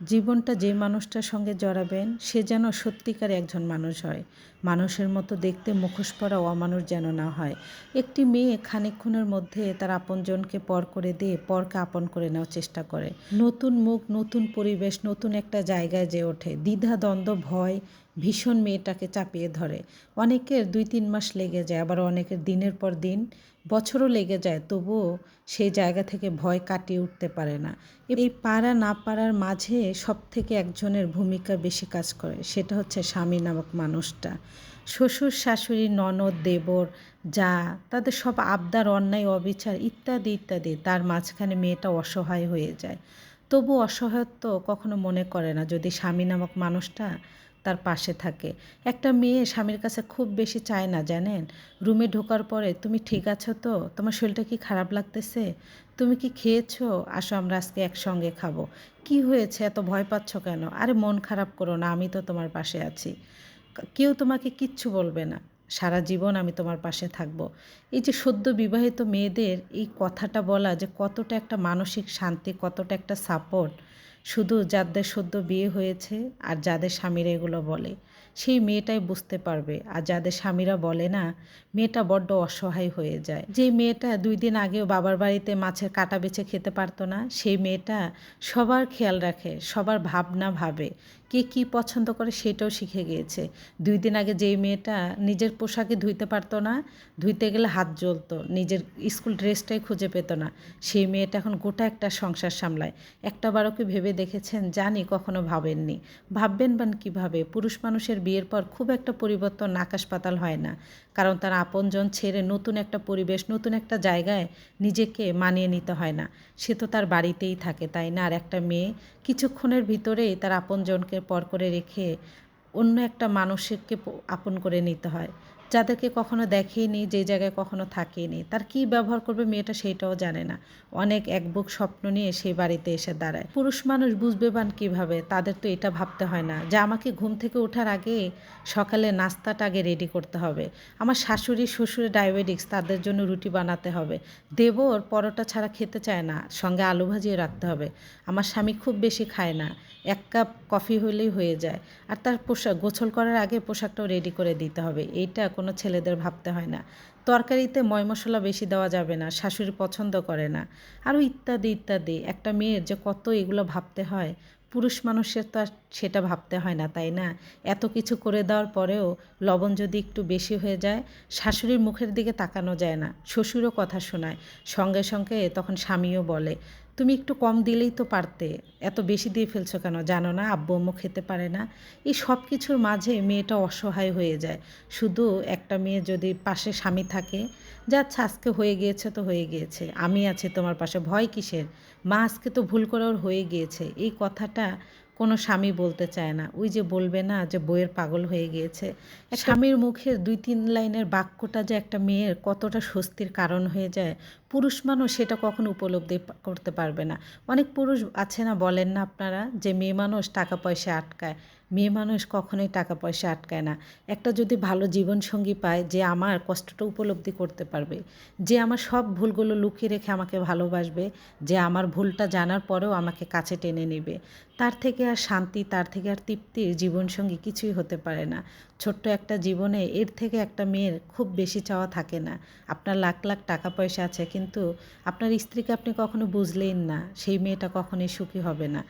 জীবনটা যে মানুষটার সঙ্গে জড়াবেন সে যেন সত্যিকার একজন মানুষ হয়। মানুষের মতো দেখতে মুখোশ পরা অমানুষ যেন না হয়। একটি মেয়ে খানিকক্ষণের মধ্যে তার আপনজনকে পর করে দিয়ে পরকে আপন করে নেওয়ার চেষ্টা করে। নতুন মুখ, নতুন পরিবেশ, নতুন একটা জায়গায় যেয়ে ওঠে। দ্বিধা, দ্বন্দ্ব, ভয় ভীষণ মেয়েটাকে চাপিয়ে ধরে। অনেকের ২-৩ মাস লেগে যায়, আবার অনেকের দিনের পর দিন, বছরও লেগে যায়, তবুও সেই জায়গা থেকে ভয় কাটিয়ে উঠতে পারে না। এই পারা না পারার মাঝে সবথেকে একজনের ভূমিকা বেশি কাজ করে, সেটা হচ্ছে স্বামী নামক মানুষটা। শ্বশুর, শাশুড়ি, ননদ, দেবর, যা তাদের সব আবদার, অন্যায়, অবিচার ইত্যাদি ইত্যাদি, তার মাঝখানে মেয়েটা অসহায় হয়ে যায়। তবু অসহায়ত্ব কখনো মনে করে না যদি স্বামী নামক মানুষটা তার পাশে থাকে। একটা মেয়ে স্বামীর কাছে খুব বেশি চায় না, জানেন? রুমে ঢোকার পরে, তুমি ঠিক আছো তো? তোমার শরীরটা কি খারাপ লাগতেছে? তুমি কি খেয়েছো? আসো আমরা আজকে একসঙ্গে খাবো। কি হয়েছে? এত ভয় পাচ্ছ কেন? আরে মন খারাপ করো না, আমি তো তোমার পাশে আছি। কেউ তোমাকে কিচ্ছু বলবে না। সারা জীবন আমি তোমার পাশে থাকবো। এই যে সদ্য বিবাহিত মেয়েদের এই কথাটা বলা যে কতটা একটা মানসিক শান্তি, কতটা একটা সাপোর্ট, শুধু যাদের সদ্য বিয়ে হয়েছে আর যাদের স্বামীরা এগুলো বলে, সেই মেয়েটাই বুঝতে পারবে। আর যাদের স্বামীরা বলে না, মেয়েটা বড্ড অসহায় হয়ে যায়। যে মেয়েটা ২ দিন আগেও বাবার বাড়িতে মাছের কাঁটা বেছে খেতে পারতো না, সেই মেয়েটা সবার খেয়াল রাখে, সবার ভাবনা ভাবে, কে কী পছন্দ করে সেটাও শিখে গিয়েছে। ২ দিন আগে যেই মেয়েটা নিজের পোশাকে ধুইতে পারতো না, ধুইতে গেলে হাত জ্বলতো, নিজের স্কুল ড্রেসটাই খুঁজে পেত না, সেই মেয়েটা এখন গোটা একটা সংসার সামলায়। একটাবারও কি ভেবে দেখেছেন? জানি কখনো ভাবেননি। ভাববেন বান কীভাবে? পুরুষ মানুষের বিয়ের পর খুব একটা পরিবর্তন আকাশ পাতাল হয় না, কারণ তার আপনজন ছেড়ে নতুন একটা পরিবেশ, নতুন একটা জায়গায় নিজেকে মানিয়ে নিতে হয় না। সে তো তার বাড়িতেই থাকে, তাই না? আর একটা মেয়ে কিছুক্ষণের ভিতরেই তার আপনজনকে পর করে রেখে অন্য একটা মানুষকে আপন করে নিতে হয়, যাদেরকে কখনো দেখেইনি, যে জায়গায় কখনো থাকেনি। তার কী ব্যবহার করবে মেয়েটা সেইটাও জানে না। অনেক একবুক স্বপ্ন নিয়ে সেই বাড়িতে এসে দাঁড়ায়। পুরুষ মানুষ বুঝবে বান কীভাবে? তাদের তো এটা ভাবতে হয় না যে আমাকে ঘুম থেকে ওঠার আগে সকালে নাস্তাটা আগে রেডি করতে হবে। আমার শাশুড়ি, শ্বশুরের ডায়াবেটিক্স, তাদের জন্য রুটি বানাতে হবে। দেবর পরোটা ছাড়া খেতে চায় না, সঙ্গে আলু ভাজিও রাখতে হবে। আমার স্বামী খুব বেশি খায় না, ১ কাপ কফি হলেই হয়ে যায়। আর তার পোশাক, গোসল করার আগে পোশাকটাও রেডি করে দিতে হবে। এইটা কোনো ছেলেদের ভাবতে হয় না। তরকারিতে ময় মশলা বেশি দেওয়া যাবে না, শাশুড়ি পছন্দ করে না। আরও ইত্যাদি ইত্যাদি। একটা মেয়ের যে কত এগুলো ভাবতে হয়, পুরুষ মানুষের তো আর সেটা ভাবতে হয় না, তাই না? এত কিছু করে দেওয়ার পরেও লবণ যদি একটু বেশি হয়ে যায়, শাশুড়ির মুখের দিকে তাকানো যায় না, শ্বশুরও কথা শোনায়। সঙ্গে সঙ্গে তখন স্বামীও বলে, তুমি একটু কম দিলেই তো পারতে, এত বেশি দিয়ে ফেলছো কেন? জানো না আব্বু আম্মু খেতে পারে না? এই সব কিছুর মাঝে মেয়েটা অসহায় হয়ে যায়। শুধু একটা মেয়ে যদি পাশে স্বামী থাকে, যে আচ্ছা আজকে হয়ে গিয়েছে তো হয়ে গিয়েছে, আমি আছি তোমার পাশে, ভয় কিসের? মা আজকে তো ভুল করে ওর হয়ে গিয়েছে, এই কথাটা কোনো স্বামী বলতে চায় না। ওই যে বলবে না যে বইয়ের পাগল হয়ে গিয়েছে। স্বামীর মুখের ২-৩ লাইনের বাক্যটা যে একটা মেয়ের কতটা স্বস্তির কারণ হয়ে যায়, পুরুষ মানুষ সেটা কখনো উপলব্ধি করতে পারবে না। অনেক পুরুষ আছে না, বলেন না আপনারা, যে মেয়ে মানুষ টাকা পয়সা আটকায়। মেয়ে মানুষ কখনোই টাকা পয়সা আটকায় না। একটা যদি ভালো জীবনসঙ্গী পায়, যে আমার কষ্টটা উপলব্ধি করতে পারবে, যে আমার সব ভুলগুলো লুকিয়ে রেখে আমাকে ভালোবাসবে, যে আমার ভুলটা জানার পরেও আমাকে কাছে টেনে নেবে, তার থেকে আর শান্তি, তার থেকে আর তৃপ্তির জীবনসঙ্গী কিছুই হতে পারে না। ছোট্ট একটা জীবনে এর থেকে একটা মেয়ের খুব বেশি চাওয়া থাকে না। আপনার লাখ লাখ টাকা পয়সা আছে, কিন্তু আপনার স্ত্রীকে আপনি কখনো বুঝলেন না, সেই মেয়েটা কখনোই সুখী হবে না।